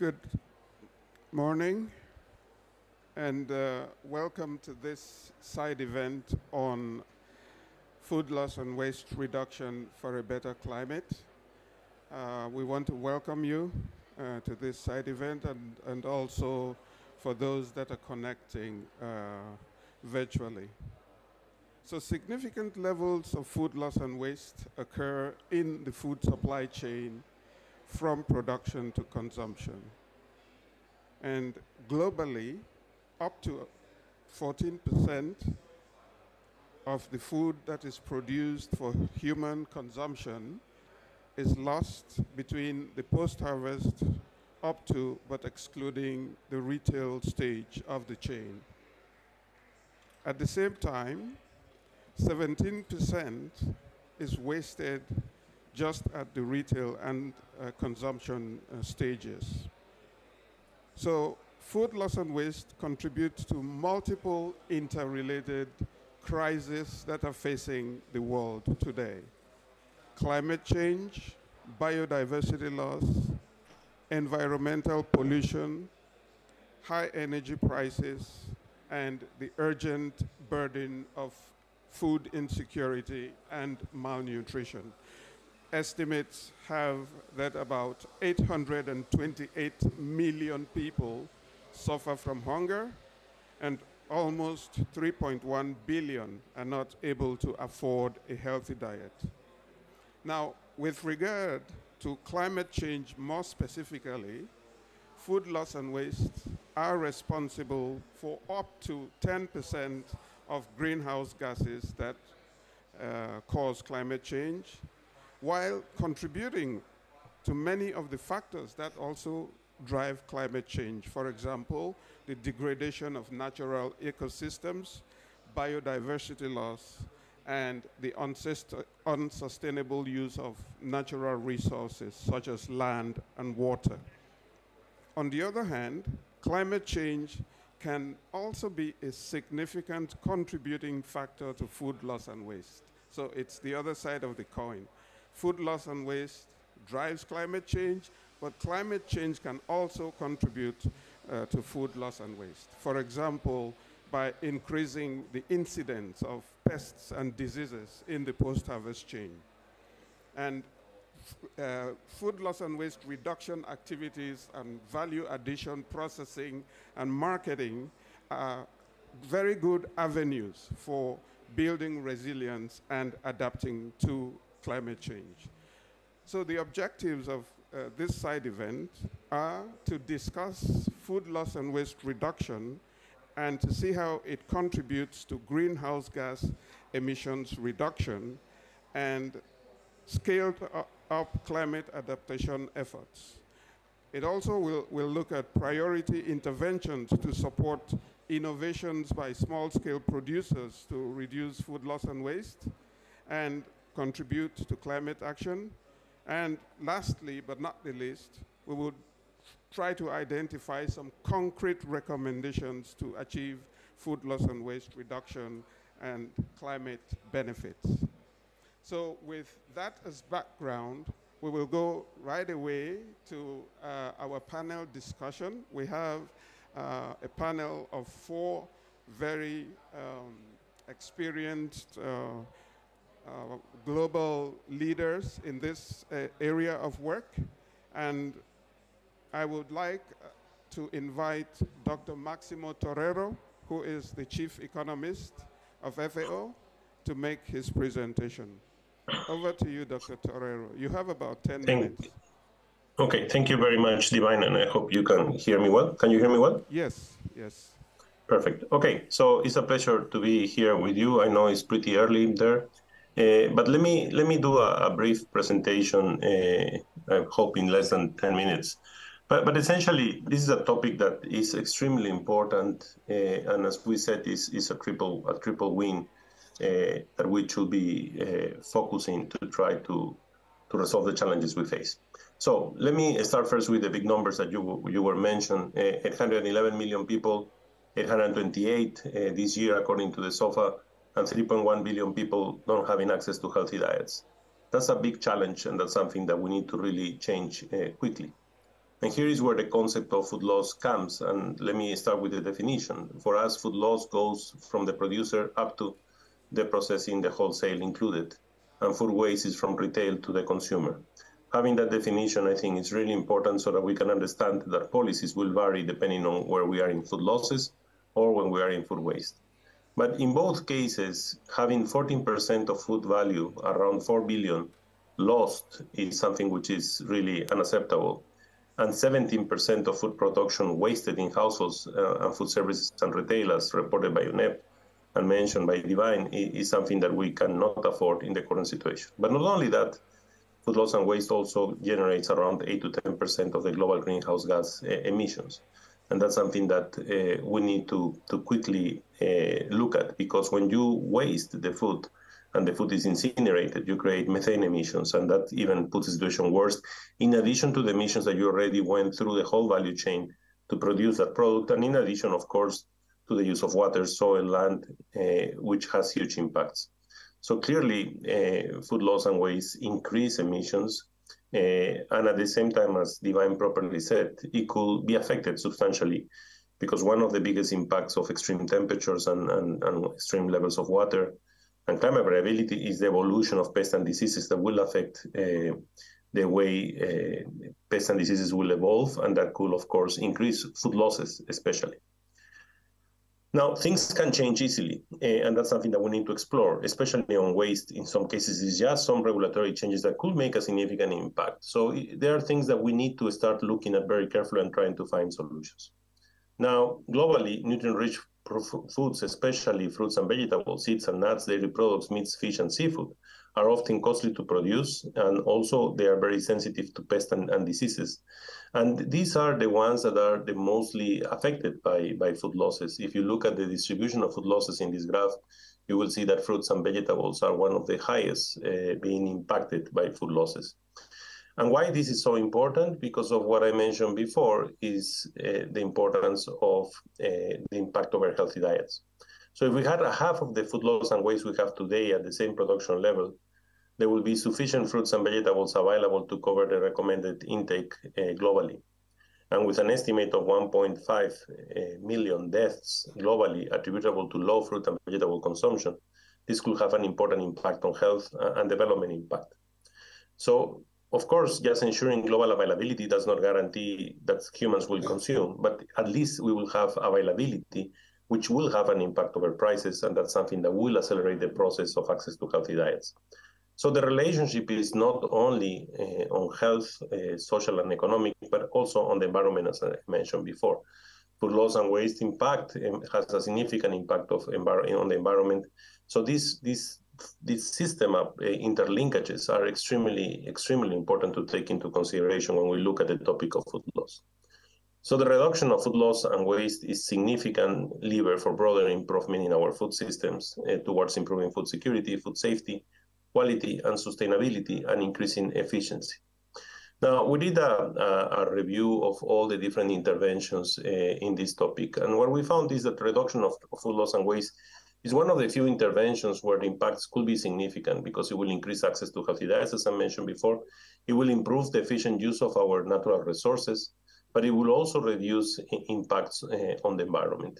Good morning and welcome to this side event on food loss and waste reduction for a better climate. We want to welcome you to this side event and also for those that are connecting virtually. So significant levels of food loss and waste occur in the food supply chain from production to consumption. And globally, up to 14% of the food that is produced for human consumption is lost between the post-harvest up to, but excluding the retail stage of the chain. At the same time, 17% is wasted just at the retail and consumption stages. So food loss and waste contribute to multiple interrelated crises that are facing the world today. Climate change, biodiversity loss, environmental pollution, high energy prices, and the urgent burden of food insecurity and malnutrition. Estimates have that about 828 million people suffer from hunger and almost 3.1 billion are not able to afford a healthy diet. Now, with regard to climate change more specifically, food loss and waste are responsible for up to 10% of greenhouse gases that cause climate change, while contributing to many of the factors that also drive climate change. For example, the degradation of natural ecosystems, biodiversity loss, and the unsustainable use of natural resources such as land and water. On the other hand, climate change can also be a significant contributing factor to food loss and waste. So it's the other side of the coin. Food loss and waste drives climate change, but climate change can also contribute to food loss and waste. For example, by increasing the incidence of pests and diseases in the post-harvest chain. And food loss and waste reduction activities and value addition, processing, and marketing are very good avenues for building resilience and adapting to climate change. So the objectives of this side event are to discuss food loss and waste reduction and to see how it contributes to greenhouse gas emissions reduction and scaled up climate adaptation efforts. It also will look at priority interventions to support innovations by small-scale producers to reduce food loss and waste and contribute to climate action. And lastly, but not the least, we would try to identify some concrete recommendations to achieve food loss and waste reduction and climate benefits. So with that as background, we will go right away to our panel discussion. We have a panel of 4 very experienced global leaders in this area of work. And I would like to invite Dr. Maximo Torero, who is the chief economist of FAO, to make his presentation. Over to you, Dr. Torero. You have about 10 minutes. Okay, thank you very much, Divine, and I hope you can hear me well. Can you hear me well? Yes, yes. Perfect. Okay, so it's a pleasure to be here with you. I know it's pretty early there, but let me do a brief presentation, I hope in less than 10 minutes. But essentially, this is a topic that is extremely important, and as we said, is a triple win that we should be focusing to try to resolve the challenges we face. So let me start first with the big numbers that you were mentioned. 811 million people, 828 this year, according to the SOFA, and 3.1 billion people don't having access to healthy diets. That's a big challenge, and that's something that we need to really change quickly. And here is where the concept of food loss comes. And let me start with the definition. For us, food loss goes from the producer up to the processing, the wholesale included. And food waste is from retail to the consumer. Having that definition, I think, is really important so that we can understand that policies will vary depending on where we are in food losses or when we are in food waste. But in both cases, having 14% of food value, around 4 billion, lost is something which is really unacceptable. And 17% of food production wasted in households and food services and retailers, reported by UNEP and mentioned by Divine, is something that we cannot afford in the current situation. But not only that, food loss and waste also generates around 8 to 10% of the global greenhouse gas emissions. And that's something that we need to quickly look at, because when you waste the food and the food is incinerated, you create methane emissions, and that even puts the situation worse, in addition to the emissions that you already went through the whole value chain to produce that product, and in addition, of course, to the use of water, soil, land, which has huge impacts. So clearly, food loss and waste increase emissions, and at the same time, as Divine properly said, it could be affected substantially, because one of the biggest impacts of extreme temperatures and extreme levels of water and climate variability is the evolution of pests and diseases that will affect the way pests and diseases will evolve, and that could, of course, increase food losses, especially. Now, things can change easily, and that's something that we need to explore, especially on waste. In some cases, it's just some regulatory changes that could make a significant impact. So there are things that we need to start looking at very carefully and trying to find solutions. Now, globally, nutrient-rich foods, especially fruits and vegetables, seeds and nuts, dairy products, meats, fish, and seafood, are often costly to produce, and also they are very sensitive to pests and diseases. And these are the ones that are the mostly affected by food losses. If you look at the distribution of food losses in this graph, you will see that fruits and vegetables are one of the highest being impacted by food losses. And why this is so important? Because of what I mentioned before, is the importance of the impact of our healthy diets. So if we had a half of the food loss and waste we have today at the same production level, there will be sufficient fruits and vegetables available to cover the recommended intake globally. And with an estimate of 1.5 million deaths globally attributable to low fruit and vegetable consumption, this could have an important impact on health and development impact. So, of course, just ensuring global availability does not guarantee that humans will consume, but at least we will have availability, which will have an impact over prices, and that's something that will accelerate the process of access to healthy diets. So the relationship is not only on health, social and economic, but also on the environment, as I mentioned before. Food loss and waste impact has a significant impact on the environment. So this system of interlinkages are extremely important to take into consideration when we look at the topic of food loss. So the reduction of food loss and waste is significant lever for broader improvement in our food systems towards improving food security, food safety, quality and sustainability, and increasing efficiency. Now, we did a review of all the different interventions in this topic, and what we found is that reduction of food loss and waste is one of the few interventions where the impacts could be significant, because it will increase access to healthy diets, as I mentioned before. It will improve the efficient use of our natural resources, but it will also reduce impacts on the environment.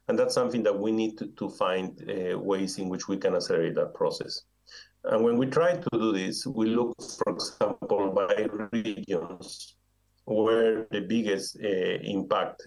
And that's something that we need to find ways in which we can accelerate that process. And when we try to do this, we look, for example, by regions where the biggest impact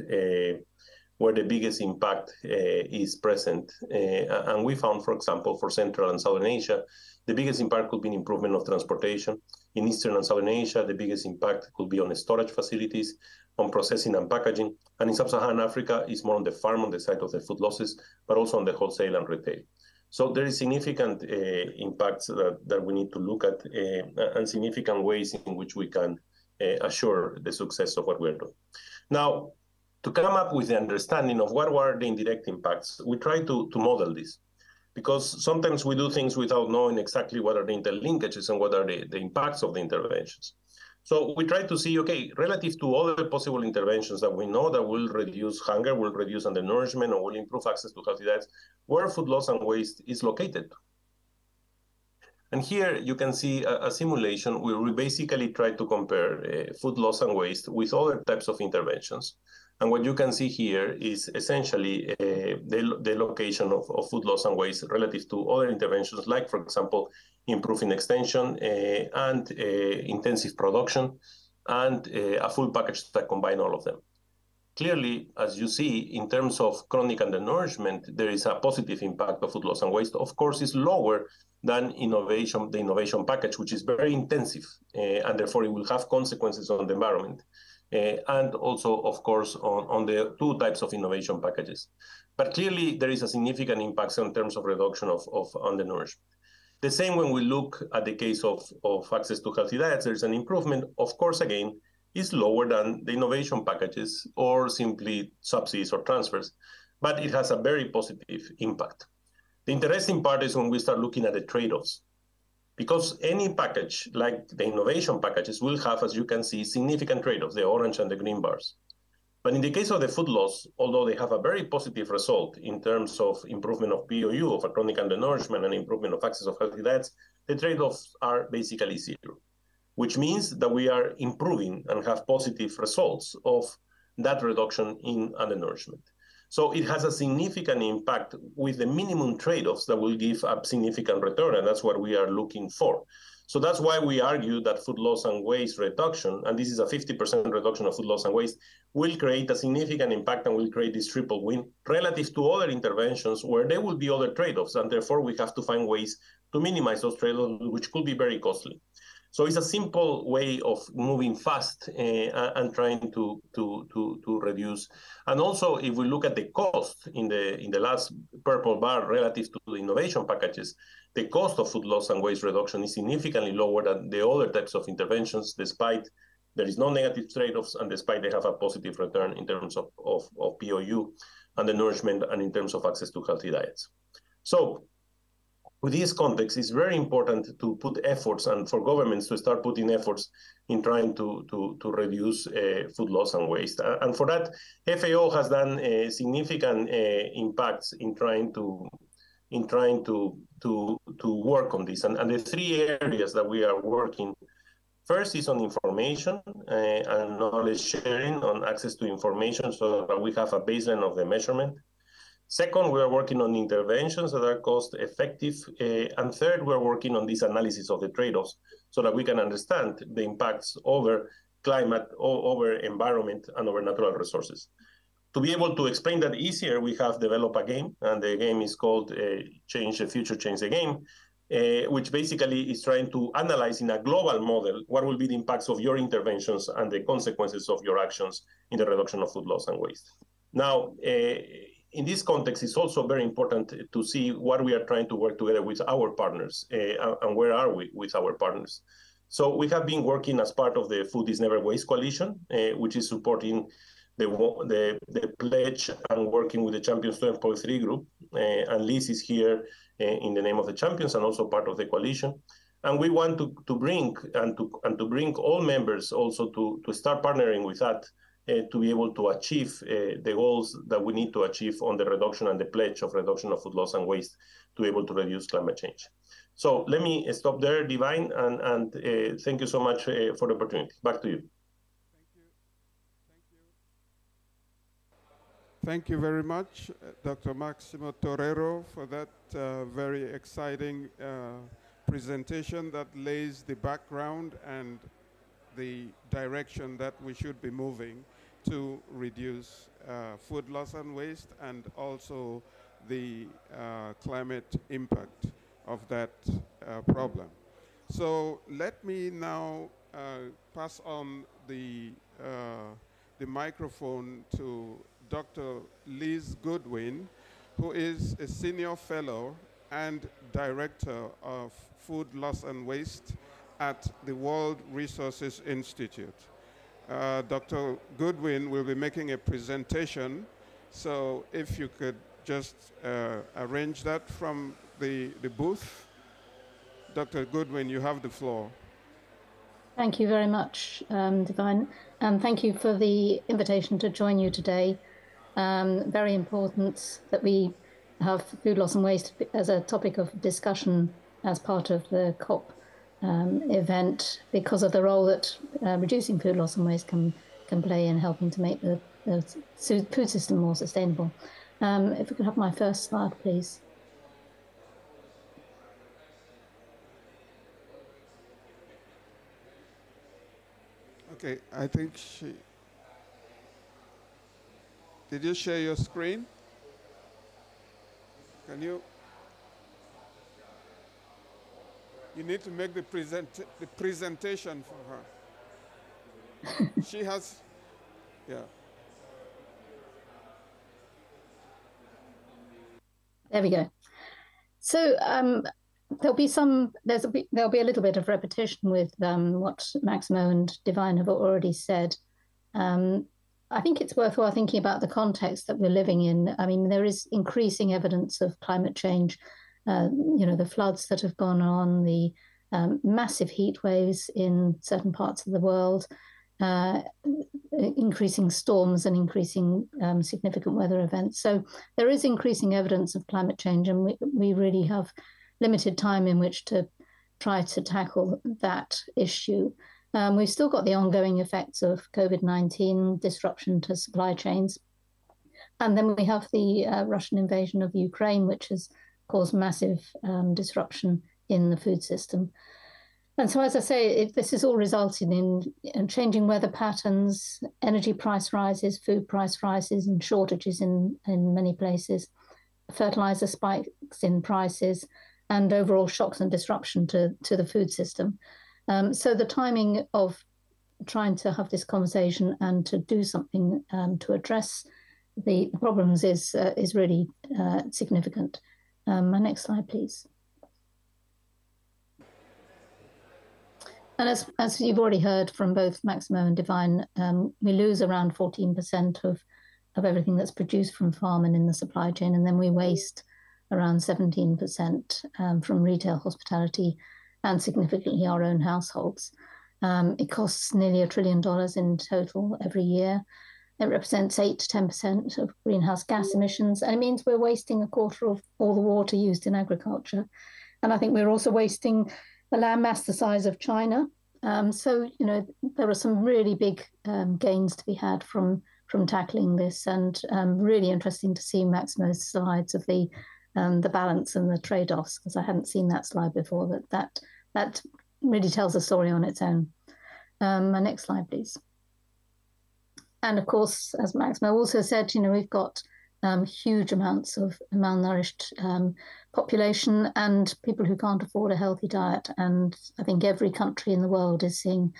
is present. And we found, for example, for Central and Southern Asia, the biggest impact could be an improvement of transportation. In Eastern and Southern Asia, the biggest impact could be on storage facilities, on processing and packaging. And in Sub-Saharan Africa, it's more on the farm, on the side of the food losses, but also on the wholesale and retail. So there is significant impacts that we need to look at, and significant ways in which we can assure the success of what we're doing. Now, to come up with the understanding of what were the indirect impacts, we try to model this, because sometimes we do things without knowing exactly what are the interlinkages and what are the impacts of the interventions. So we try to see, okay, relative to other possible interventions that we know that will reduce hunger, will reduce undernourishment, or will improve access to healthy diets, where food loss and waste is located. And here you can see a simulation where we basically try to compare food loss and waste with other types of interventions. And what you can see here is essentially the location of food loss and waste relative to other interventions, like, for example, improving extension and intensive production, and a full package that combine all of them. Clearly, as you see, in terms of chronic undernourishment, there is a positive impact of food loss and waste. Of course, it's lower than the innovation package, which is very intensive, and therefore it will have consequences on the environment. And also, of course, on the two types of innovation packages. But clearly, there is a significant impact in terms of reduction of undernourishment. The same when we look at the case of access to healthy diets, there's an improvement. Of course, again, is lower than the innovation packages or simply subsidies or transfers, but it has a very positive impact. The interesting part is when we start looking at the trade-offs, because any package like the innovation packages will have, as you can see, significant trade-offs, the orange and the green bars. But in the case of the food loss, although they have a very positive result in terms of improvement of POU, of a chronic undernourishment, and improvement of access of healthy diets, the trade-offs are basically zero, which means that we are improving and have positive results of that reduction in undernourishment. So it has a significant impact with the minimum trade-offs that will give a significant return, and that's what we are looking for. So that's why we argue that food loss and waste reduction, and this is a 50% reduction of food loss and waste, will create a significant impact and will create this triple win relative to other interventions where there will be other trade-offs, and therefore we have to find ways to minimize those trade-offs, which could be very costly. So it's a simple way of moving fast and trying to reduce. And also, if we look at the cost in the last purple bar relative to the innovation packages, the cost of food loss and waste reduction is significantly lower than the other types of interventions, despite there is no negative trade-offs and despite they have a positive return in terms of POU and the nourishment and in terms of access to healthy diets. So with this context, it's very important to put efforts and for governments to start putting efforts in trying to reduce food loss and waste. And for that, FAO has done significant impacts in trying to work on this. And the three areas that we are working, first is on information and knowledge sharing on access to information so that we have a baseline of the measurement. Second, we are working on interventions that are cost effective. And third, we're working on this analysis of the trade-offs so that we can understand the impacts over climate, over environment, and over natural resources. To be able to explain that easier, we have developed a game, and the game is called Change the Future, Change the Game, which basically is trying to analyze in a global model what will be the impacts of your interventions and the consequences of your actions in the reduction of food loss and waste. Now, in this context, it's also very important to see what we are trying to work together with our partners and where are we with our partners. So we have been working as part of the Food is Never Waste Coalition, which is supporting the pledge and working with the Champions 12.3 group. And Liz is here in the name of the Champions and also part of the coalition. And we want to bring all members also to start partnering with that to be able to achieve the goals that we need to achieve on the reduction and the pledge of reduction of food loss and waste to be able to reduce climate change. So let me stop there, Divine, and thank you so much for the opportunity. Back to you. Thank you very much, Dr. Maximo Torero, for that very exciting presentation that lays the background and the direction that we should be moving to reduce food loss and waste and also the climate impact of that problem. So let me now pass on the microphone to Dr. Liz Goodwin, who is a senior fellow and director of food loss and waste at the World Resources Institute. Dr. Goodwin will be making a presentation, so if you could just arrange that from the booth. Dr. Goodwin, you have the floor. Thank you very much, Divine, and thank you for the invitation to join you today. Very important that we have food loss and waste as a topic of discussion as part of the COP event because of the role that reducing food loss and waste can play in helping to make the food system more sustainable. If we could have my first slide, please. Okay, I think did you share your screen? Can you? You need to make the presentation for her. She has, yeah. There we go. So there'll be a little bit of repetition with what Maximo and Divine have already said. I think it's worthwhile thinking about the context that we're living in. I mean, there is increasing evidence of climate change. The floods that have gone on, the massive heat waves in certain parts of the world, increasing storms and increasing significant weather events. So there is increasing evidence of climate change, and we really have limited time in which to try to tackle that issue. We've still got the ongoing effects of COVID-19, disruption to supply chains. And then we have the Russian invasion of Ukraine, which has caused massive disruption in the food system. And so, as I say, this is all resulting in changing weather patterns, energy price rises, food price rises, and shortages in many places, fertilizer spikes in prices, and overall shocks and disruption to the food system. So the timing of trying to have this conversation and to do something to address the problems is really significant. My next slide, please. And as you've already heard from both Maximo and Divine, we lose around 14% of everything that's produced from farm and in the supply chain, and then we waste around 17% from retail, hospitality, and significantly our own households. It costs nearly $1 trillion in total every year. It represents 8 to 10% of greenhouse gas emissions, and it means we're wasting a quarter of all the water used in agriculture. And I think we're also wasting the land mass the size of China. So, there are some really big gains to be had from tackling this, and really interesting to see Maximo's slides of the balance and the trade-offs, because I hadn't seen that slide before. That really tells a story on its own. My next slide, please. And of course, as Maximo also said, we've got huge amounts of malnourished population and people who can't afford a healthy diet. And I think every country in the world is seeing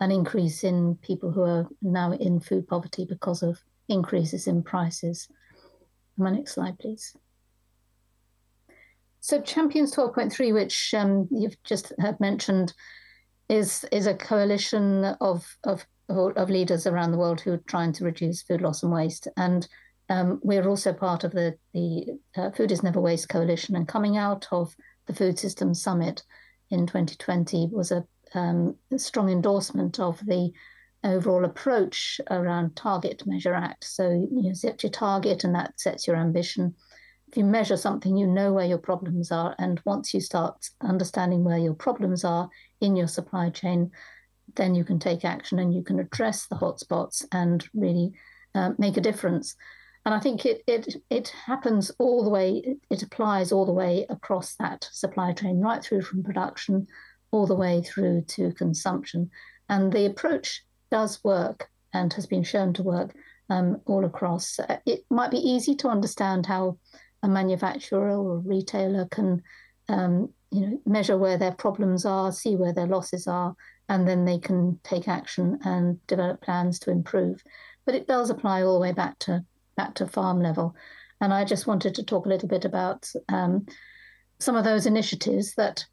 an increase in people who are now in food poverty because of increases in prices. My next slide, please. So Champions 12.3, which you've just heard mentioned, is a coalition of leaders around the world who are trying to reduce food loss and waste. And we're also part of the Food is Never Waste coalition. And coming out of the Food Systems Summit in 2020 was a strong endorsement of the overall approach around target, measure, act. So you set your target and that sets your ambition. If you measure something, you know where your problems are. And once you start understanding where your problems are in your supply chain, then you can take action and you can address the hotspots and really make a difference. And I think it happens all the way, it applies all the way across that supply chain, right through from production all the way through to consumption. And the approach does work and has been shown to work all across. It might be easy to understand how a manufacturer or a retailer can measure where their problems are, see where their losses are, and then they can take action and develop plans to improve. But it does apply all the way back to farm level. And I just wanted to talk a little bit about some of those initiatives that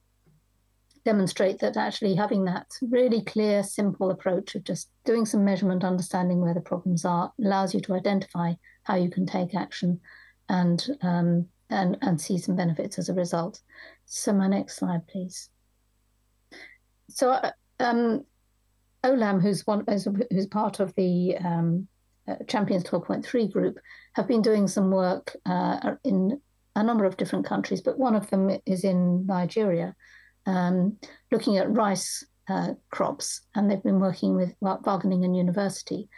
demonstrate that actually having that really clear, simple approach of just doing some measurement, understanding where the problems are, allows you to identify how you can take action and see some benefits as a result. So my next slide, please. So OLAM, who's part of the Champions 12.3 group, have been doing some work in a number of different countries, but one of them is in Nigeria, looking at rice crops, and they've been working with Wageningen University.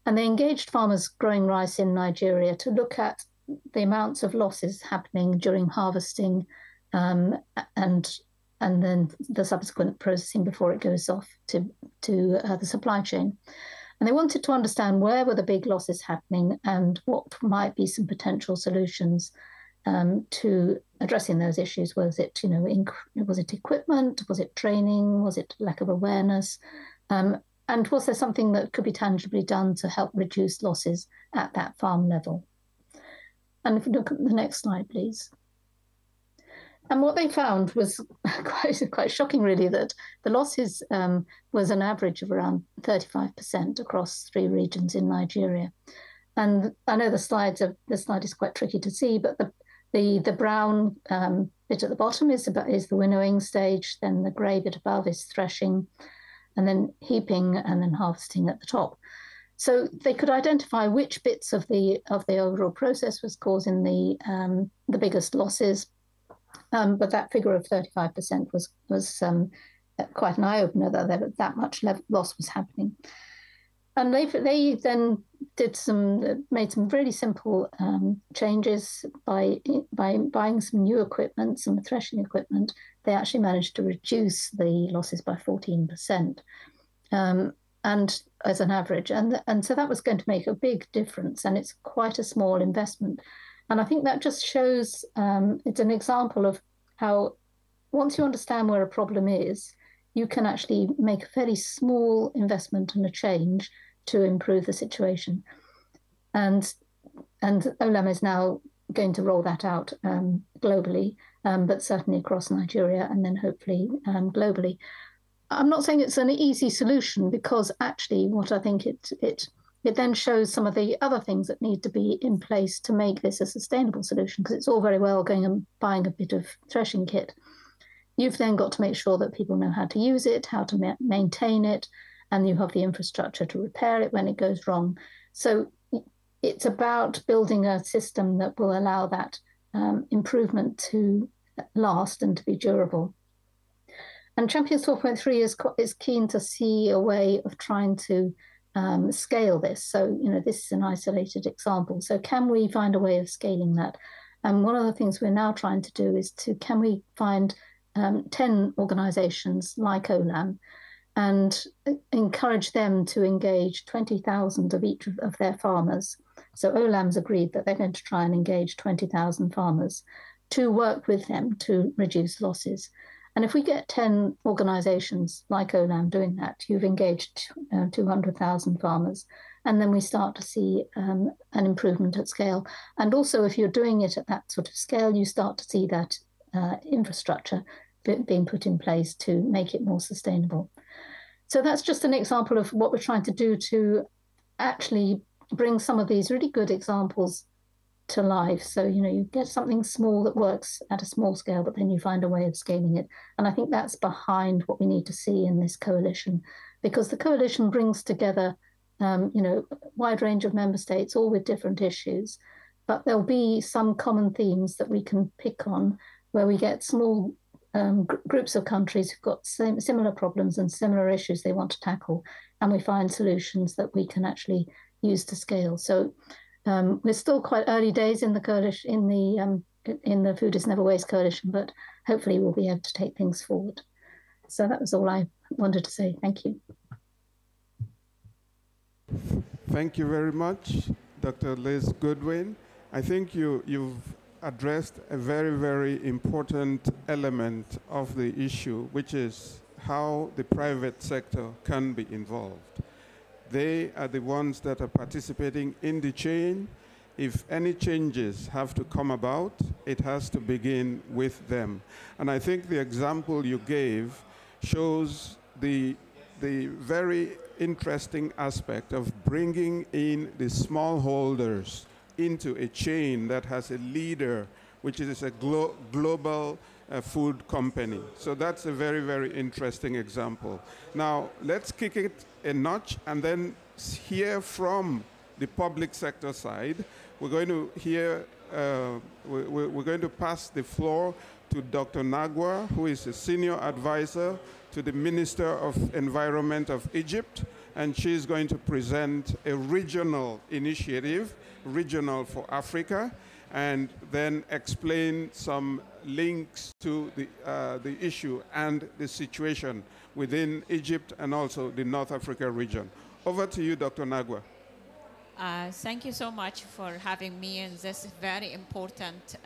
And they engaged farmers growing rice in Nigeria to look at the amounts of losses happening during harvesting and then the subsequent processing before it goes off to the supply chain. And they wanted to understand where were the big losses happening and what might be some potential solutions to addressing those issues. Was it, was it equipment? Was it training? Was it lack of awareness? And was there something that could be tangibly done to help reduce losses at that farm level? And if you look at the next slide, please. And what they found was quite shocking, really, that the losses was an average of around 35% across 3 regions in Nigeria. And I know the slide is quite tricky to see, but the brown bit at the bottom is the winnowing stage, then the grey bit above is threshing, and then heaping, and then harvesting at the top. So they could identify which bits of the overall process was causing the biggest losses. But that figure of 35% was quite an eye-opener that much loss was happening. And they then made some really simple changes by buying some new equipment, some threshing equipment. They actually managed to reduce the losses by 14%, and as an average. And so that was going to make a big difference, and it's quite a small investment. And I think that just shows, it's an example of how once you understand where a problem is, you can actually make a fairly small investment and a change to improve the situation. And Olam is now going to roll that out globally, but certainly across Nigeria and then hopefully globally. I'm not saying it's an easy solution, because actually what I think it then shows some of the other things that need to be in place to make this a sustainable solution, because it's all very well going and buying a bit of threshing kit. You've then got to make sure that people know how to use it, how to maintain it, and you have the infrastructure to repair it when it goes wrong. So it's about building a system that will allow that improvement to last and to be durable. And Champions 4.3 is keen to see a way of trying to scale this. So, this is an isolated example. So can we find a way of scaling that? And one of the things we're now trying to do is can we find 10 organizations like Olam and encourage them to engage 20,000 of each of their farmers. So Olam's agreed that they're going to try and engage 20,000 farmers to work with them to reduce losses. And if we get 10 organizations like Olam doing that, you've engaged 200,000 farmers, and then we start to see an improvement at scale. And also, if you're doing it at that sort of scale, you start to see that infrastructure being put in place to make it more sustainable. So that's just an example of what we're trying to do to actually bring some of these really good examples to life. So, you get something small that works at a small scale, but then you find a way of scaling it. And I think that's behind what we need to see in this coalition, because the coalition brings together, a wide range of member states, all with different issues. But there'll be some common themes that we can pick on, where we get small groups of countries who've got similar problems and similar issues they want to tackle, and we find solutions that we can actually use to scale. So we're still quite early days in the coalition, in the Food is Never Waste coalition, but hopefully we'll be able to take things forward. So that was all I wanted to say. Thank you. Thank you very much, Dr. Liz Goodwin. I think you've addressed a very, very important element of the issue, which is how the private sector can be involved. They are the ones that are participating in the chain. If any changes have to come about, it has to begin with them. And I think the example you gave shows the very interesting aspect of bringing in the smallholders into a chain that has a leader, which is a global food company. So that's a very, very interesting example. Now, let's kick it a notch and then hear from the public sector side. We're going to hear we're going to pass the floor to Dr. Nagwa, who is a senior advisor to the Minister of Environment of Egypt, and she's going to present a regional initiative, regional for Africa, and then explain some links to the issue and the situation within Egypt and also the North Africa region. Over to you, Dr. Nagwa. Thank you so much for having me in this very important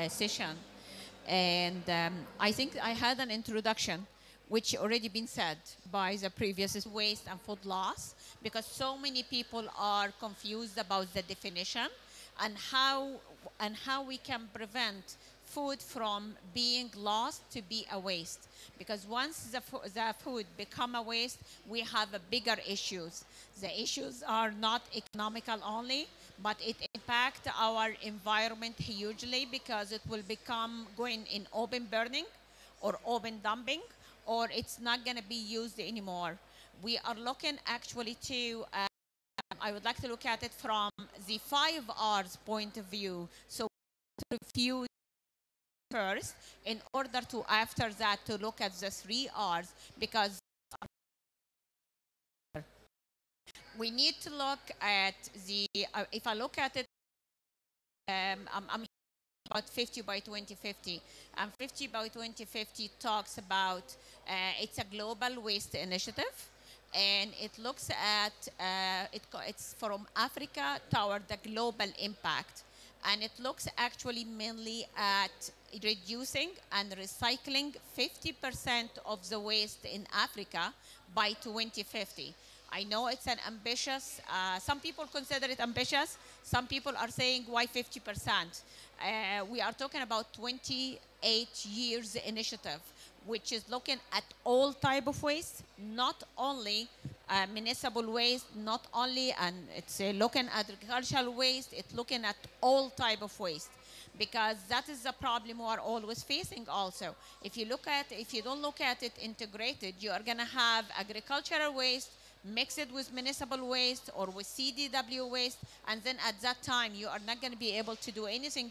session. And I think I had an introduction which already been said by the previous waste and food loss, because so many people are confused about the definition and how we can prevent food from being lost to be a waste. Because once the food become a waste, we have bigger issues. The issues are not economical only, but it impacts our environment hugely, because it will become going in open burning or open dumping, or it's not going to be used anymore. We are looking actually to, I would like to look at it from the 5 R's point of view. So refuse first, in order to, after that, to look at the 3 R's, because we need to look at the, if I look at it, I'm about 50 by 2050. And 50 by 2050 talks about, it's a global waste initiative. And it looks at, it's from Africa toward the global impact. And it looks actually mainly at reducing and recycling 50% of the waste in Africa by 2050. I know it's an ambitious, some people consider it ambitious. Some people are saying, why 50%? We are talking about 28 years initiative, which is looking at all type of waste, not only municipal waste, not only, and it's looking at agricultural waste, it's looking at all type of waste, because that is the problem we are always facing also. If you don't look at it integrated, you are gonna have agricultural waste, mix it with municipal waste or with CDW waste, and then at that time you are not going to be able to do anything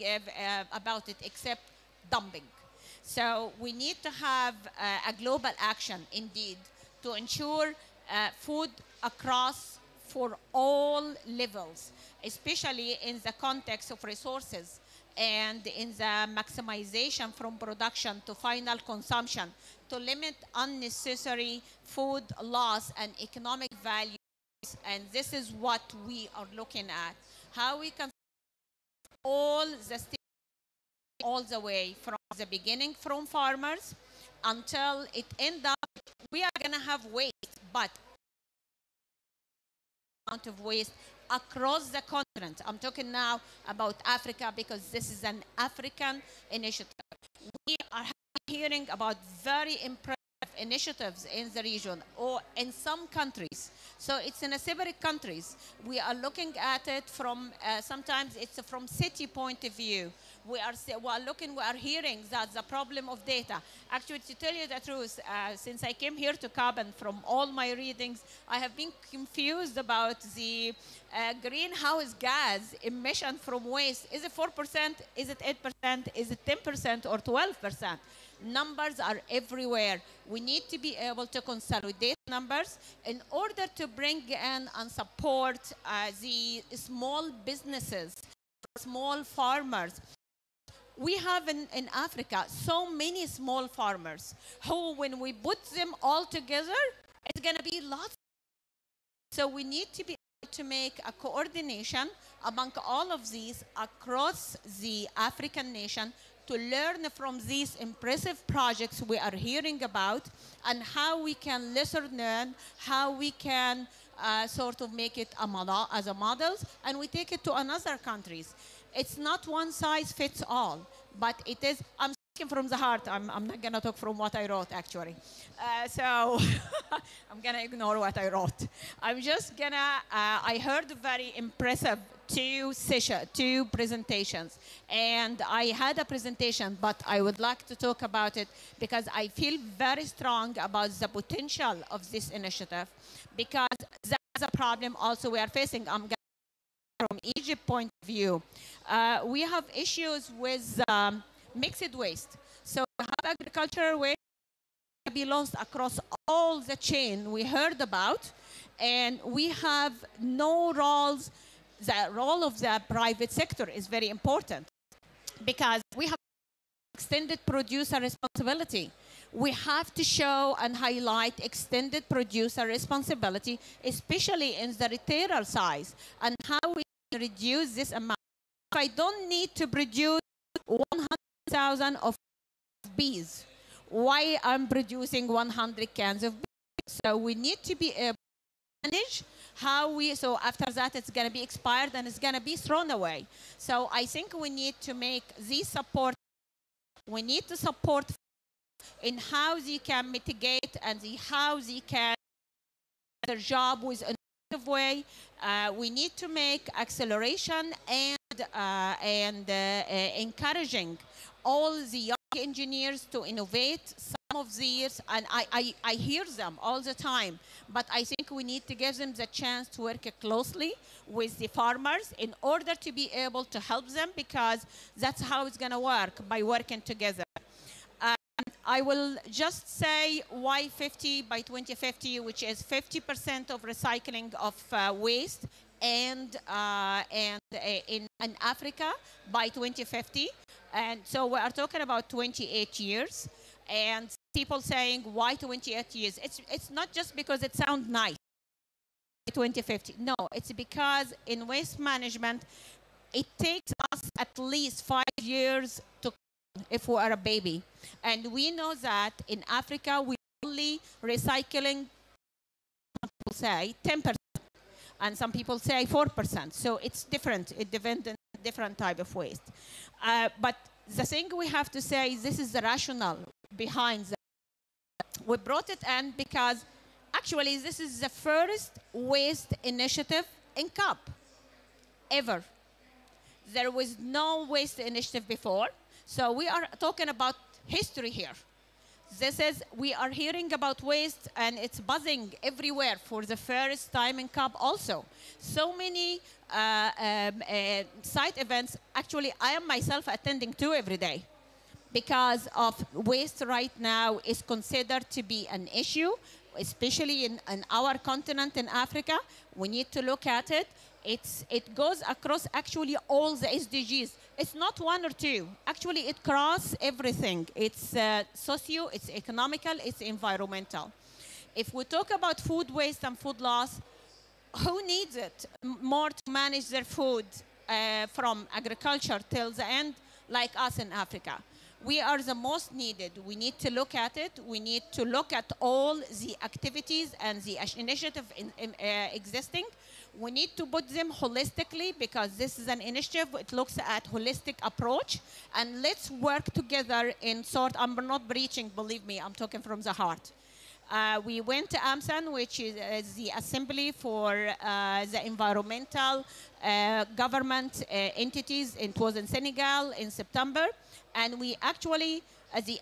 about it except dumping. So we need to have a global action indeed to ensure food across for all levels, especially in the context of resources and in the maximization from production to final consumption, to limit unnecessary food loss and economic value. And this is what we are looking at. How we can all the way from the beginning, from farmers until it ends up, we are going to have waste, but amount of waste across the continent. I'm talking now about Africa, because this is an African initiative. We are hearing about very impressive initiatives in the region or in some countries. So it's in a separate countries. We are looking at it from, sometimes it's from city point of view. We are hearing that the problem of data. Actually, to tell you the truth, since I came here to CAB and from all my readings, I have been confused about the greenhouse gas emission from waste. Is it 4%? Is it 8%? Is it 10% or 12%? Numbers are everywhere. We need to be able to consolidate numbers in order to bring in and support the small businesses, small farmers. We have in Africa so many small farmers who, when we put them all together, it's going to be lots. So we need to be able to make a coordination among all of these across the African nation, to learn from these impressive projects we are hearing about, and how we can learn, how we can sort of make it as a model, and we take it to another countries. It's not one size fits all, but it is, I'm speaking from the heart. I'm not gonna talk from what I wrote, actually. So I'm gonna ignore what I wrote. I'm just gonna, I heard very impressive two presentations, and I had a presentation, but I would like to talk about it because I feel very strong about the potential of this initiative, because that's a problem also we are facing. I'm from Egypt point of view, we have issues with mixed waste. So we have agricultural waste be lost across all the chain we heard about, and we have no roles. The role of the private sector is very important because we have extended producer responsibility. We have to show and highlight extended producer responsibility, especially in the retailer size, and how we can reduce this amount. I don't need to produce 100,000 of bees. Why I'm producing 100 cans of bees? So we need to be able to manage how we, so after that it's going to be expired and it's going to be thrown away. So I think we need to make these support, we need to support in how they can mitigate and how they can do their job with an effective way. We need to make acceleration and encouraging all the young engineers to innovate. Some of these, and I hear them all the time, but I think we need to give them the chance to work closely with the farmers in order to be able to help them, because that's how it's going to work, by working together. I will just say why 50 by 2050, which is 50% of recycling of waste and in Africa by 2050. And so we are talking about 28 years. And people saying, why 28 years? It's not just because it sounds nice, 2050. No, it's because in waste management, it takes us at least 5 years to if we are a baby. And we know that in Africa, we only recycling, some people say 10%, and some people say 4%. So it's different. It depends on different type of waste. But the thing we have to say is this is the rationale behind that. We brought it in because actually this is the first waste initiative in CAP ever. There was no waste initiative before. So we are talking about history here. This is, we are hearing about waste and it's buzzing everywhere for the first time in CAP also. So many site events, actually I am myself attending to every day, because of waste right now is considered to be an issue, especially in our continent in Africa. We need to look at it. It goes across actually all the SDGs. It's not one or two. Actually, it crosses everything. It's socio, it's economical, it's environmental. If we talk about food waste and food loss, who needs it more to manage their food from agriculture till the end, like us in Africa? We are the most needed. We need to look at it. We need to look at all the activities and the initiative existing. We need to put them holistically, because this is an initiative. It looks at holistic approach. And let's work together in sort, I'm not preaching, believe me, I'm talking from the heart. We went to AMSAN, which is the Assembly for the Environmental Government Entities. It was in Senegal in September. And we actually, the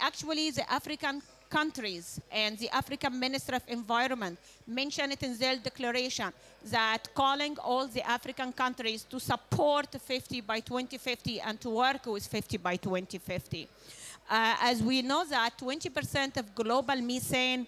African countries and the African Minister of Environment mentioned it in their declaration, that calling all the African countries to support 50 by 2050 and to work with 50 by 2050. As we know that 20% of global methane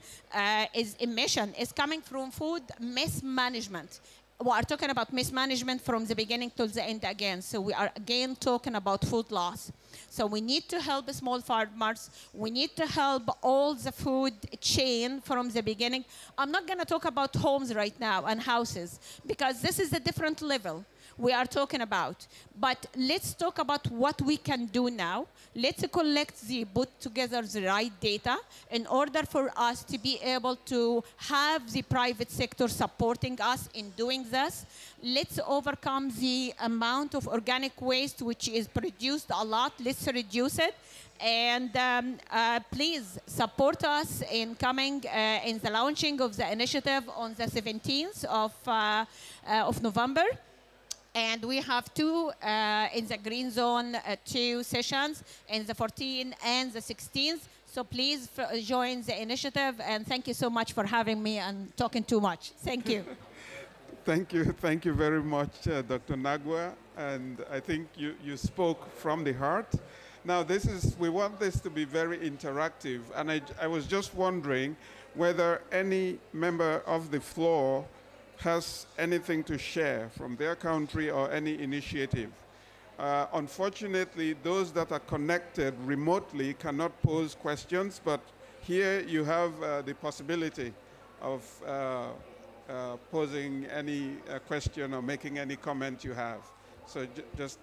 emission is coming from food mismanagement. We are talking about mismanagement from the beginning till the end again. So we are again talking about food loss. So we need to help the small farmers. We need to help all the food chain from the beginning. I'm not going to talk about homes right now and houses, because this is a different level we are talking about. But let's talk about what we can do now. Let's put together the right data in order for us to be able to have the private sector supporting us in doing this. Let's overcome the amount of organic waste which is produced a lot. Let's reduce it. And please support us in coming in the launching of the initiative on the 17th of November. And we have two in the green zone, 2 sessions in the 14th and the 16th. So please join the initiative. And thank you so much for having me and talking too much. Thank you. Thank you very much, Dr. Nagua. And I think you spoke from the heart. Now, we want this to be very interactive. And I was just wondering whether any member of the floor has anything to share from their country or any initiative. Unfortunately, those that are connected remotely cannot pose questions, but here you have the possibility of posing any question or making any comment you have. So just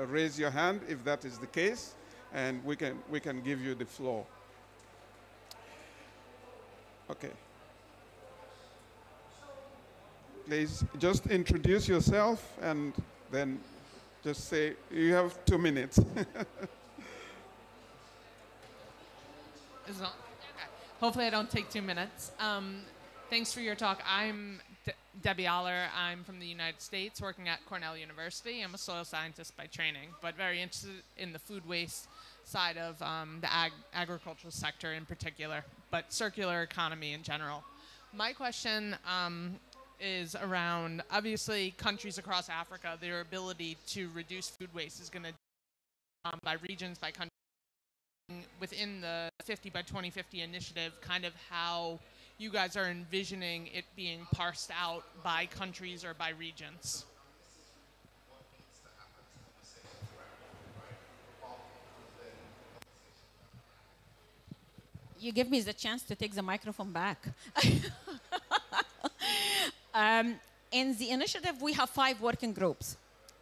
raise your hand if that is the case, and we can give you the floor. Okay. Please just introduce yourself and then just say, you have 2 minutes. Okay. Hopefully I don't take 2 minutes. Thanks for your talk. I'm Debbie Aller. I'm from the United States, working at Cornell University. I'm a soil scientist by training, but very interested in the food waste side of the agricultural sector in particular, but circular economy in general. My question is around, obviously, countries across Africa, their ability to reduce food waste is going to by regions, by countries. Within the 50 by 2050 initiative, kind of how you guys are envisioning it being parsed out by countries or by regions. You give me the chance to take the microphone back. In the initiative, we have 5 working groups,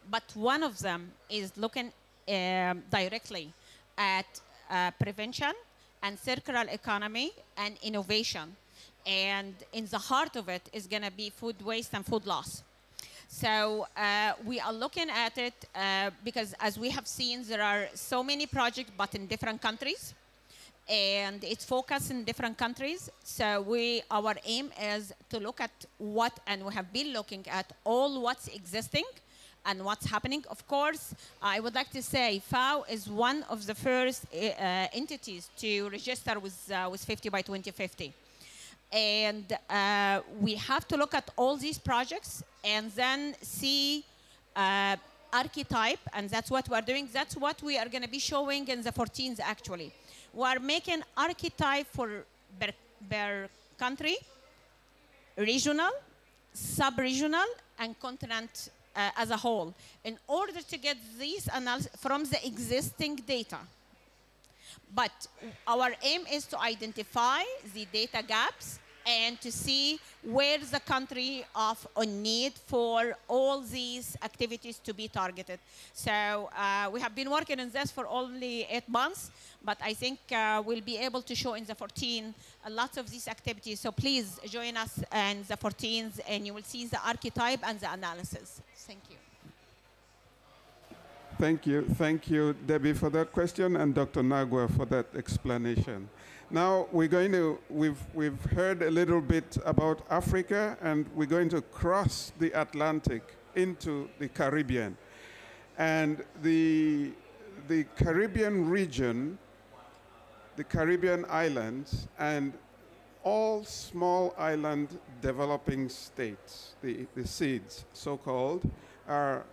but one of them is looking directly at prevention and circular economy and innovation. And in the heart of it is going to be food waste and food loss. So we are looking at it because, as we have seen, there are so many projects, but in different countries. And it's focused in different countries. So our aim is to look at what, and we have been looking at all what's existing and what's happening. Of course, I would like to say FAO is one of the first entities to register with 50 by 2050. And we have to look at all these projects and then see archetype, and that's what we're doing. That's what we are going to be showing in the 14th, actually. We're making archetype for per country, regional, sub-regional, and continent as a whole, in order to get these analysis from the existing data. But our aim is to identify the data gaps and to see where the country of on need for all these activities to be targeted. So we have been working on this for only 8 months, but I think we'll be able to show in the 14 lots of these activities. So please join us in the 14th, and you will see the archetype and the analysis. Thank you. Thank you, Debbie, for that question, and Dr. Nagua for that explanation. Now we've heard a little bit about Africa, and we're going to cross the Atlantic into the Caribbean. And the Caribbean region, the Caribbean islands, and all small island developing states, the SEEDs, so-called, are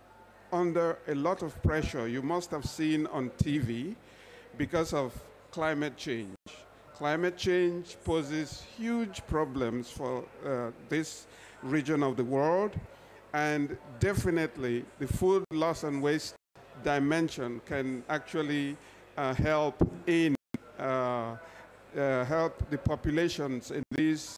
under a lot of pressure. You must have seen on TV because of climate change. Climate change poses huge problems for this region of the world, and definitely the food loss and waste dimension can actually help the populations in these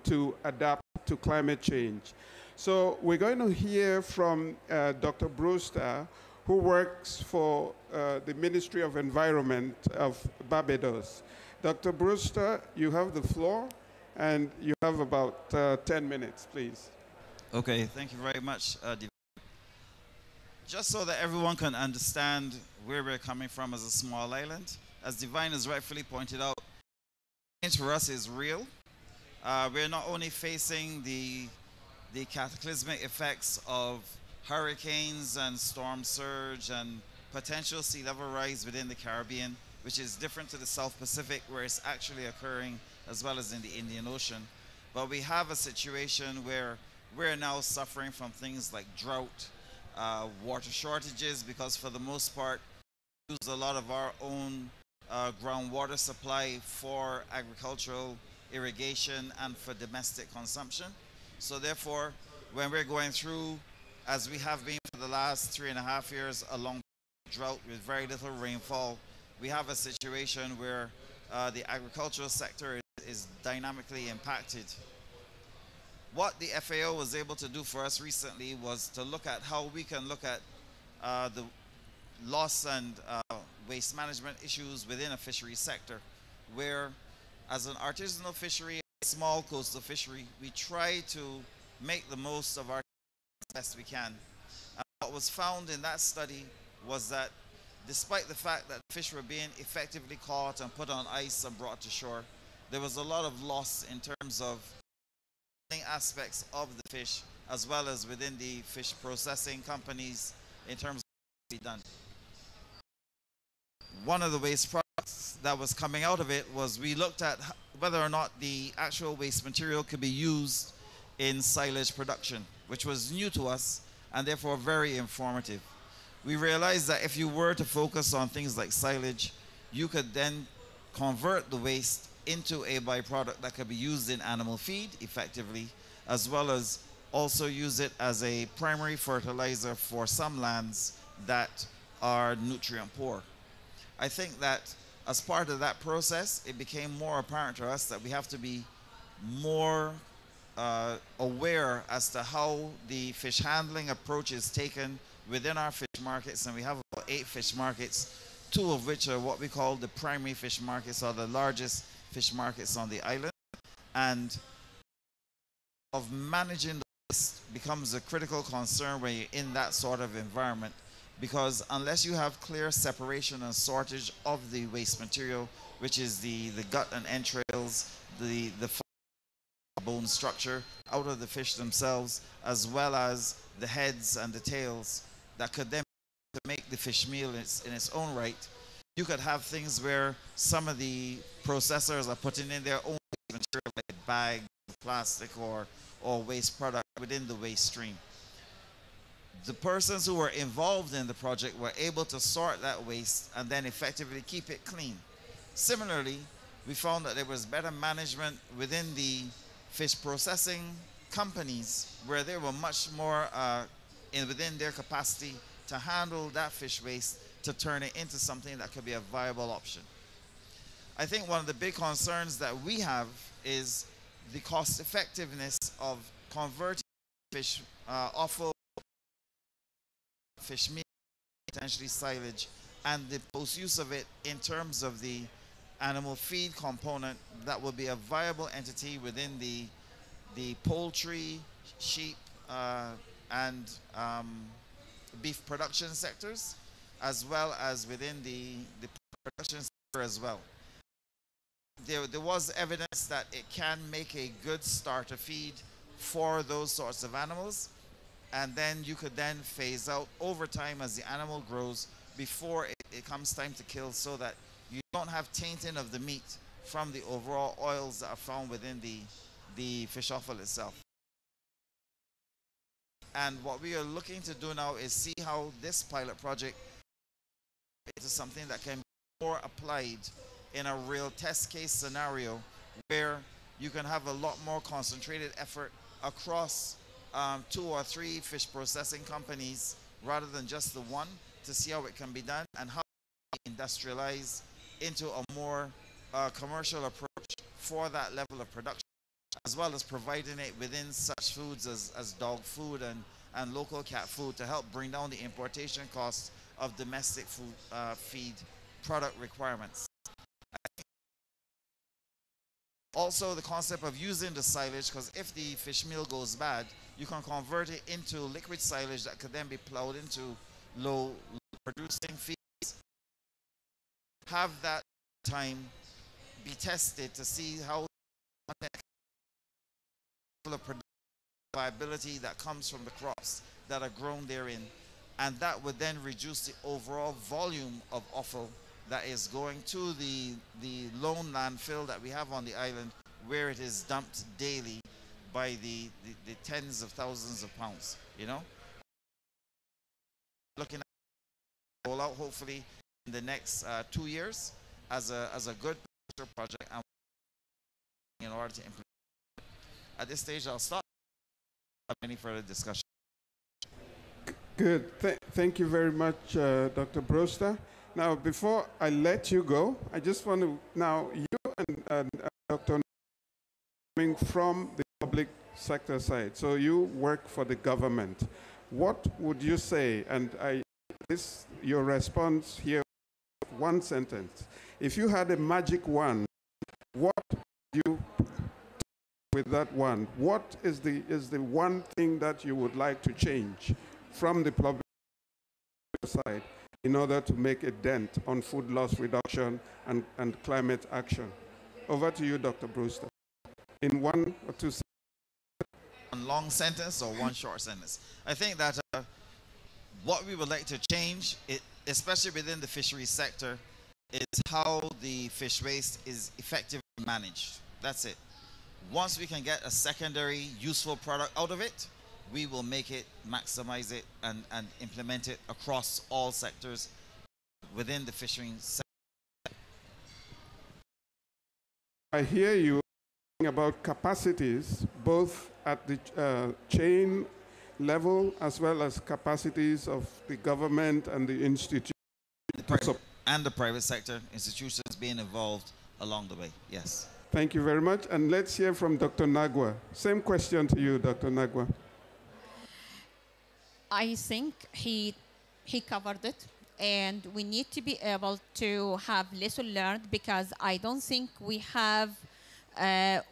to adapt to climate change. So we're going to hear from Dr. Brewster, who works for the Ministry of Environment of Barbados. Dr. Brewster, you have the floor, and you have about 10 minutes, please. Okay, thank you very much. Just so that everyone can understand where we're coming from as a small island, as Divine has rightfully pointed out, change for us is real. We're not only facing the cataclysmic effects of hurricanes and storm surge and potential sea level rise within the Caribbean, which is different to the South Pacific, where it's actually occurring, as well as in the Indian Ocean. But we have a situation where we're now suffering from things like drought, water shortages, because for the most part, we use a lot of our own groundwater supply for agricultural irrigation and for domestic consumption. So therefore, when we're going through, as we have been for the last 3.5 years, a long drought with very little rainfall, we have a situation where the agricultural sector is dynamically impacted. What the FAO was able to do for us recently was to look at how we can look at the loss and waste management issues within a fishery sector, where as an artisanal fishery, a small coastal fishery, we try to make the most of our best we can. What was found in that study was that despite the fact that fish were being effectively caught and put on ice and brought to shore, there was a lot of loss in terms of aspects of the fish, as well as within the fish processing companies in terms of what to be done. One of the waste products that was coming out of it was we looked at whether or not the actual waste material could be used in silage production, which was new to us and therefore very informative. We realized that if you were to focus on things like silage, you could then convert the waste into a byproduct that could be used in animal feed effectively, as well as also use it as a primary fertilizer for some lands that are nutrient poor. I think that as part of that process, it became more apparent to us that we have to be more aware as to how the fish handling approach is taken within our fish markets, and we have about 8 fish markets, 2 of which are what we call the primary fish markets, or the largest fish markets on the island. And of managing the waste becomes a critical concern when you're in that sort of environment, because unless you have clear separation and sortage of the waste material, which is the gut and entrails, the bone structure out of the fish themselves, as well as the heads and the tails that could then make the fish meal in its own right, you could have things where some of the processors are putting in their own material, like bags, plastic, or waste product within the waste stream. The persons who were involved in the project were able to sort that waste and then effectively keep it clean. Similarly, we found that there was better management within the fish processing companies, where they were much more within their capacity to handle that fish waste to turn it into something that could be a viable option. I think one of the big concerns that we have is the cost effectiveness of converting fish offal, fish meal, potentially silage, and the post-use of it in terms of the animal feed component that will be a viable entity within the poultry, sheep, and beef production sectors, as well as within the production sector as well. There was evidence that it can make a good starter feed for those sorts of animals, and then you could then phase out over time as the animal grows before it comes time to kill, so that you don't have tainting of the meat from the overall oils that are found within the fish offal itself. And what we are looking to do now is see how this pilot project is something that can be more applied in a real test case scenario, where you can have a lot more concentrated effort across 2 or 3 fish processing companies rather than just the one, to see how it can be done and how to industrialize into a more commercial approach for that level of production, as well as providing it within such foods as dog food and local cat food, to help bring down the importation costs of domestic food feed product requirements. Also, the concept of using the silage, because if the fish meal goes bad, you can convert it into liquid silage that could then be plowed into low producing feeds. Have that time be tested to see how the viability that comes from the crops that are grown therein, and that would then reduce the overall volume of offal that is going to the lone landfill that we have on the island, where it is dumped daily by the tens of thousands of pounds, you know. Looking at rollout hopefully in the next 2 years as a good project and in order to implement. At this stage, I'll stop. Have any further discussion? Good. Thank you very much, Dr. Brewster. Now, before I let you go, I just want to, now you and Dr. coming from the public sector side, so you work for the government. What would you say, and your response here, one sentence. If you had a magic wand, what would you with that one? What is the one thing that you would like to change from the public side in order to make a dent on food loss reduction and climate action? Over to you, Dr. Brewster. In 1 or 2 sentences. One long sentence or one short sentence? I think that what we would like to change, especially within the fisheries sector, is how the fish waste is effectively managed. That's it. Once we can get a secondary useful product out of it, we will make it, maximize it, and implement it across all sectors within the fishing sector. I hear you talking about capacities, both at the chain level as well as capacities of the government and the institution. And the private sector, institutions being involved along the way, yes. Thank you very much. And let's hear from Dr. Nagwa. Same question to you, Dr. Nagwa. I think he covered it, and we need to be able to have lesson learned, because I don't think we have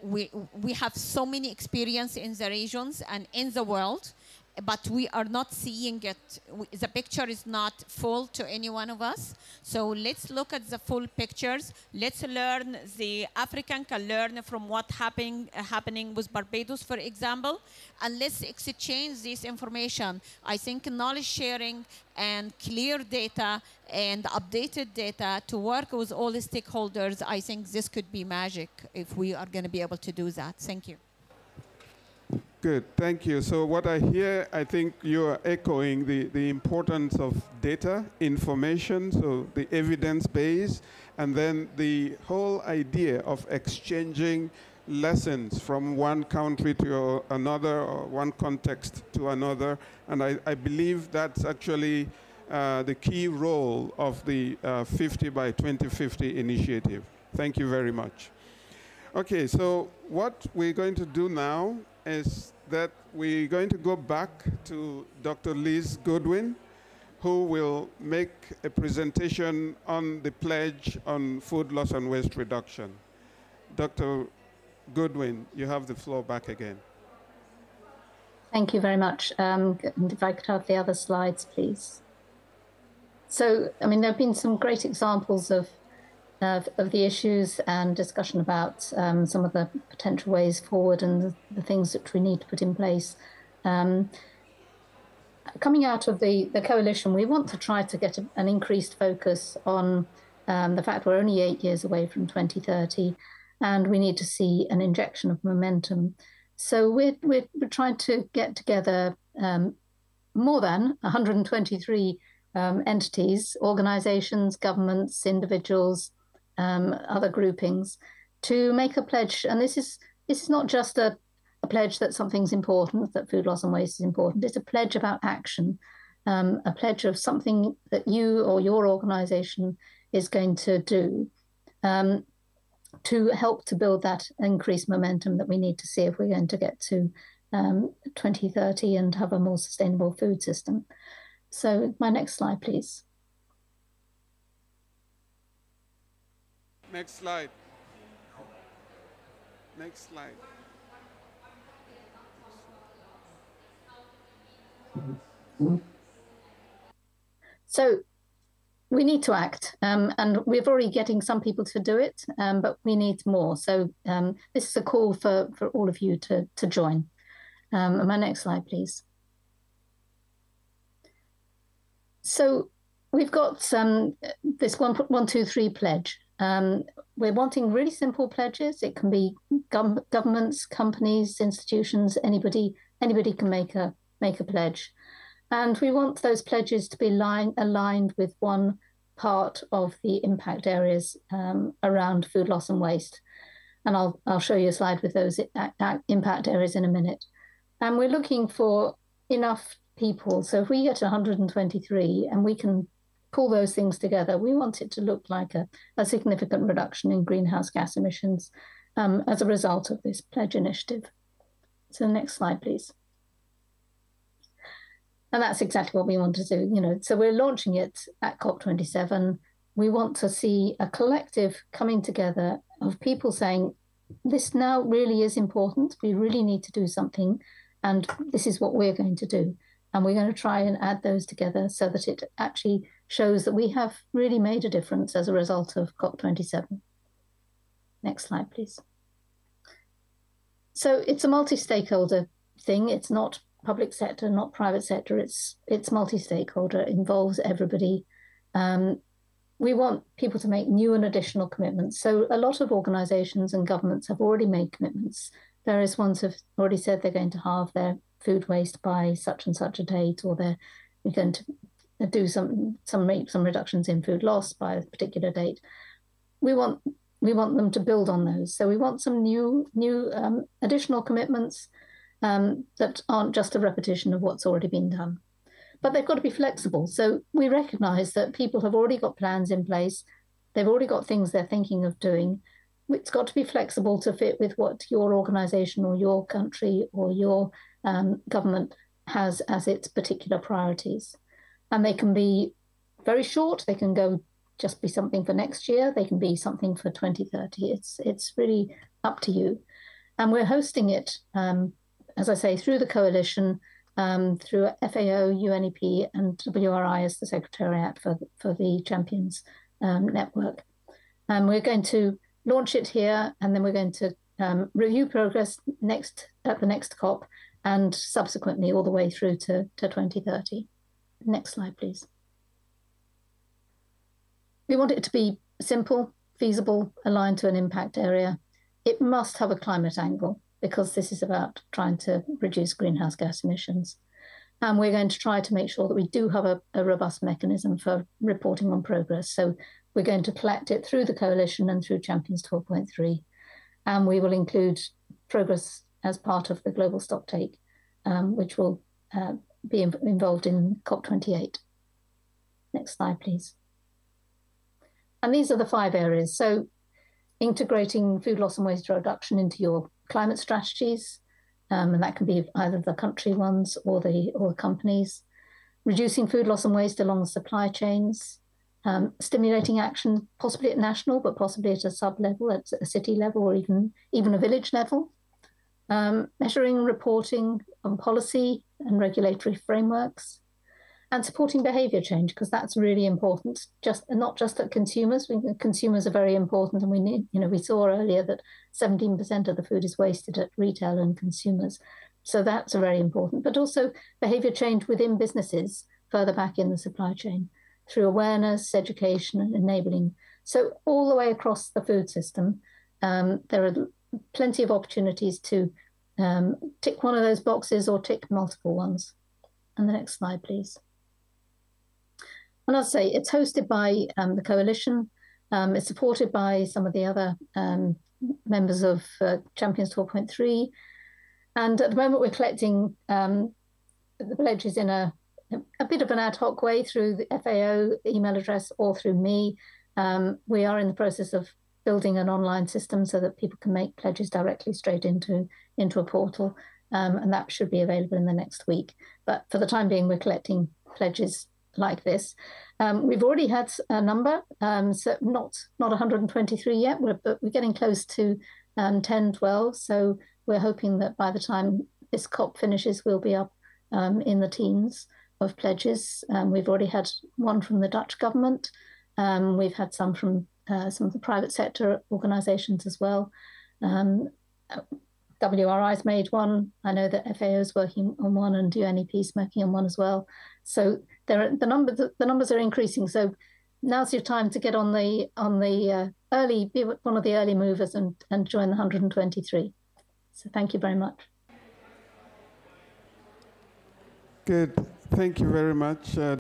we have so many experience in the regions and in the world, but we are not seeing it. The picture is not full to any one of us. So let's look at the full pictures. Let's learn. The African can learn from what happening with Barbados, for example, and let's exchange this information. I think knowledge sharing and clear data and updated data to work with all the stakeholders, I think this could be magic if we are going to be able to do that. Thank you. Good, thank you. So what I hear, I think you are echoing the importance of data, information, so the evidence base, and then the whole idea of exchanging lessons from one country to another, or one context to another. And I believe that's actually the key role of the 50 by 2050 initiative. Thank you very much. Okay, so what we're going to do now is that we're going to go back to Dr. Liz Goodwin, who will make a presentation on the pledge on food loss and waste reduction. Dr. Goodwin, you have the floor back again. Thank you very much. If I could have the other slides, please. So, I mean, there have been some great examples of the issues and discussion about some of the potential ways forward and the things that we need to put in place. Coming out of the coalition, we want to try to get an increased focus on the fact we're only 8 years away from 2030, and we need to see an injection of momentum. So we're trying to get together more than 123 entities, organizations, governments, individuals, other groupings, to make a pledge. And this is not just a pledge that something's important, that food loss and waste is important. It's a pledge about action, a pledge of something that you or your organization is going to do to help to build that increased momentum that we need to see if we're going to get to 2030 and have a more sustainable food system. So my next slide, please. Next slide. Next slide. So we need to act, and we're already getting some people to do it, but we need more. So this is a call for all of you to join. My next slide, please. So we've got this 1, 2, 3 pledge. We're wanting really simple pledges. It can be governments, companies, institutions, anybody can make a pledge. And we want those pledges to be aligned with one part of the impact areas around food loss and waste. And I'll show you a slide with those impact areas in a minute. And we're looking for enough people. So if we get to 123 and we can pull those things together, we want it to look like a significant reduction in greenhouse gas emissions as a result of this pledge initiative. So next slide, please. And that's exactly what we want to do. So we're launching it at COP27. We want to see a collective coming together of people saying, this now really is important. We really need to do something. And this is what we're going to do. And we're going to try and add those together so that it actually shows that we have really made a difference as a result of COP27. Next slide, please. So it's a multi-stakeholder thing. It's not public sector, not private sector. It's multi-stakeholder. It involves everybody. We want people to make new and additional commitments. So a lot of organizations and governments have already made commitments. Various ones have already said they're going to halve their food waste by such and such a date, or they're going to do some reductions in food loss by a particular date. We want them to build on those. So we want some new additional commitments that aren't just a repetition of what's already been done. But they've got to be flexible. So we recognize that people have already got plans in place. They've already got things they're thinking of doing. It's got to be flexible to fit with what your organization or your country or your government has as its particular priorities. And they can be very short. They can go just be something for next year. They can be something for 2030. It's really up to you. And we're hosting it, as I say, through the coalition, through FAO, UNEP, and WRI as the secretariat for the Champions Network. And we're going to launch it here, and then we're going to review progress at the next COP, and subsequently all the way through to 2030. Next slide, please. We want it to be simple, feasible, aligned to an impact area. It must have a climate angle, because this is about trying to reduce greenhouse gas emissions. And we're going to try to make sure that we do have a robust mechanism for reporting on progress. So we're going to collect it through the coalition and through Champions 12.3. And we will include progress as part of the global stocktake, which will be involved in COP28. Next slide, please. And these are the 5 areas. So integrating food loss and waste reduction into your climate strategies, and that can be either the country ones or the companies. Reducing food loss and waste along the supply chains, stimulating action, possibly at national, but possibly at a sub-level, at a city level, or even a village level. Measuring and reporting on policy and regulatory frameworks, and supporting behaviour change, because that's really important. Not just at consumers. Consumers are very important, and we need. We saw earlier that 17% of the food is wasted at retail and consumers, so that's very important. But also behaviour change within businesses further back in the supply chain through awareness, education, and enabling. So all the way across the food system, there are plenty of opportunities to tick one of those boxes or tick multiple ones. And the next slide, please. And I'll say it's hosted by the coalition. It's supported by some of the other members of Champions 12.3. And at the moment, we're collecting the pledges in a bit of an ad hoc way through the FAO email address or through me. We are in the process of building an online system so that people can make pledges directly straight into a portal. And that should be available in the next week. But for the time being, we're collecting pledges like this. We've already had a number, so not 123 yet, but we're getting close to 10, 12. So we're hoping that by the time this COP finishes, we'll be up in the teens of pledges. We've already had one from the Dutch government. We've had some from some of the private sector organisations as well. WRI's made one. I know that FAO is working on one, and UNEP is working on one as well. So the numbers are increasing. So now's your time to get on the early, be one of the early movers and join the 123. So thank you very much. Good. Thank you very much.